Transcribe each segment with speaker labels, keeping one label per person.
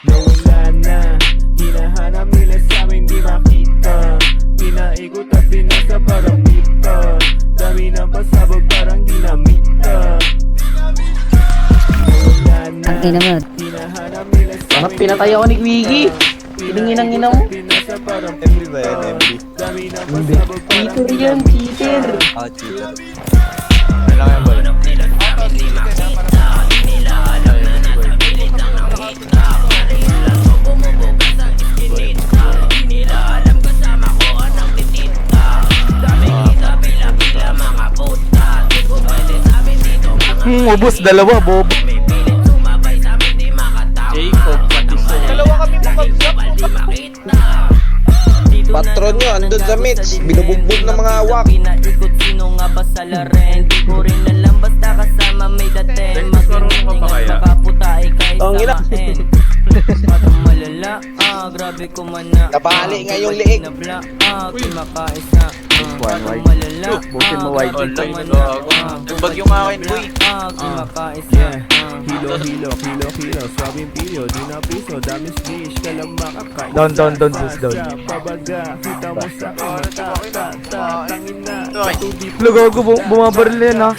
Speaker 1: Nawala na, hinahanap nila sa amin di makita. Pinaikot at pinasa parang pita. Dami ng pasabog parang dinamita. Nawala na, hinahanap nila sa
Speaker 2: Bakit
Speaker 1: amin
Speaker 2: pinatay ako ni Wiggy? Pininginang-ina mo.
Speaker 1: pinasa parang
Speaker 3: MB ba yan, MB?
Speaker 1: dami ng pasabog parang
Speaker 2: Cheater yan, cheater.
Speaker 3: Ah, cheater. Kailangan yan ba?
Speaker 2: Ubus, dalawa, bobo.
Speaker 4: Jacob, pati
Speaker 3: Dalawa kami mabagsak. Patron nyo, andun sa mitch. Binubugbog ng mga awak.
Speaker 5: Pinaikot sino nga ba sa laren. Di ko rin alam basta kasama may dating. Magandang makaputai kahit
Speaker 3: Ang ina.
Speaker 5: samain. Matang malala, grabe ko man na.
Speaker 3: Napahali nga yung liig.
Speaker 5: Nabla, kumakaisa. Matang malala,
Speaker 2: Bukin mo wide.
Speaker 5: grabe ko man na.
Speaker 4: Nagbagyo nga akin, boy.
Speaker 5: Kumakaisa.
Speaker 1: Hilo, hilo, hilo, hilo, swabing pilyo, di na piso, dami squish, ka lang makakain.
Speaker 2: Down, sis, down.
Speaker 1: Pabaga, kita mo sa mata, tangin na, tubig
Speaker 2: Lugago, bumabaril yan ha.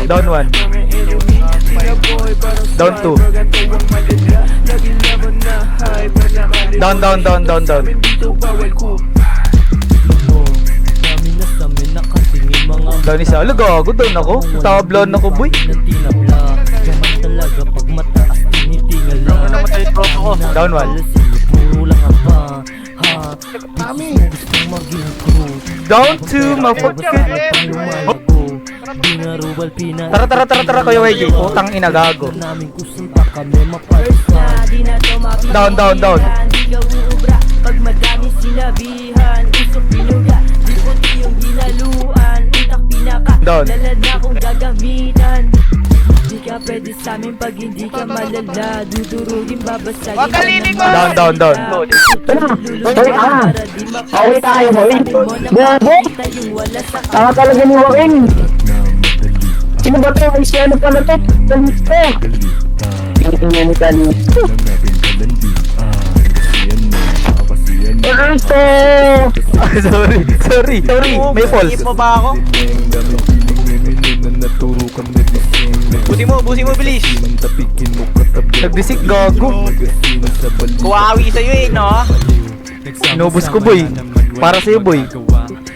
Speaker 2: Down 1. Down 2. Down.
Speaker 5: Dami na sa amin nakatingin mga
Speaker 2: Down isa. Lugago, down ako. Tablan ako, boy.
Speaker 5: tinabla. Gaman talaga pag mataas tinitingal lang.
Speaker 4: Ano naman tayo tropa ko?
Speaker 2: Down 1.
Speaker 5: Puro lang apa. Gustong maging crew.
Speaker 2: Down 2, motherfucker.
Speaker 5: Binarubal pina.
Speaker 2: Tara, Kuya Wiggy. Utang ina, gago.
Speaker 5: Namin kusunta kami mapalsa.
Speaker 2: Down.
Speaker 5: Di ka uubra pag madami sinabihan. Usok binuga, di puti yung binaluan. Utak pinaka,
Speaker 2: Down.
Speaker 5: lalad na kong gagamitan. Di ka pwede sa amin pag hindi ka malala. Dudurugin babasagin.
Speaker 4: Wag ka linig ko!
Speaker 2: Down.
Speaker 5: Away tayo, boy. Bobo!
Speaker 2: Tama talaga ni Joaquin.
Speaker 5: Sino ba ito? Ay siya, ano pala ito? Talito! Tingnan ni Talito. Talito!
Speaker 2: Sorry. May falls.
Speaker 4: Hit mo ba ako? Busi mo, bilis.
Speaker 2: Nagbisik, gago.
Speaker 4: Kuwawi sa'yo eh, no?
Speaker 2: Inubos ko, boy. Para sa'yo, boy.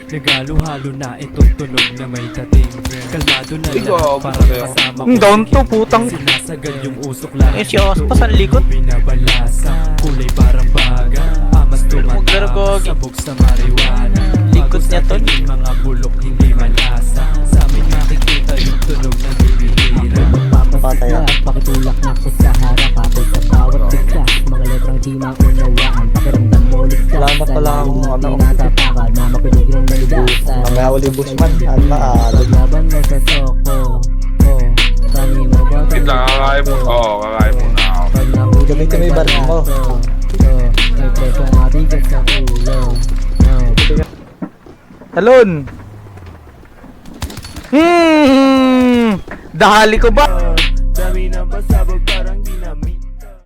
Speaker 1: Nagalo-halo na itong tunog na may dating. Kalmado na lang para kasama ko.
Speaker 2: Down to, putang.
Speaker 1: Sinasagal yung usok lang.
Speaker 4: Eh, si Ospa, saan likod?
Speaker 1: Binabalasa, kulay parang baga. Amas tumataas, sabog sa marijuana.
Speaker 4: Likod niya, tol.
Speaker 1: Mga bulok hindi malasa. Sa amin makikita yung tunog ng bibihira.
Speaker 5: Papasya at pakitulak na ko sa harap. Ako sa bawat bigkas, mga letrang di maunawaan. Pakiramdam mo ulit ka.
Speaker 3: Salamat pala akong ano.
Speaker 5: Tinatapakan na makinig ng nalibusan.
Speaker 3: Mamaya uli busman. Ano maalag.
Speaker 5: Laban mo sa soko. Kanino ba tayo?
Speaker 6: Kakain mo. Oo, kakain mo na ako.
Speaker 5: Pag nahuli
Speaker 3: Gamitin mo yung baril mo.
Speaker 5: may presong mabigat sa ulo.
Speaker 2: Talon. Dahali ko ba?
Speaker 1: Dami ng pasabog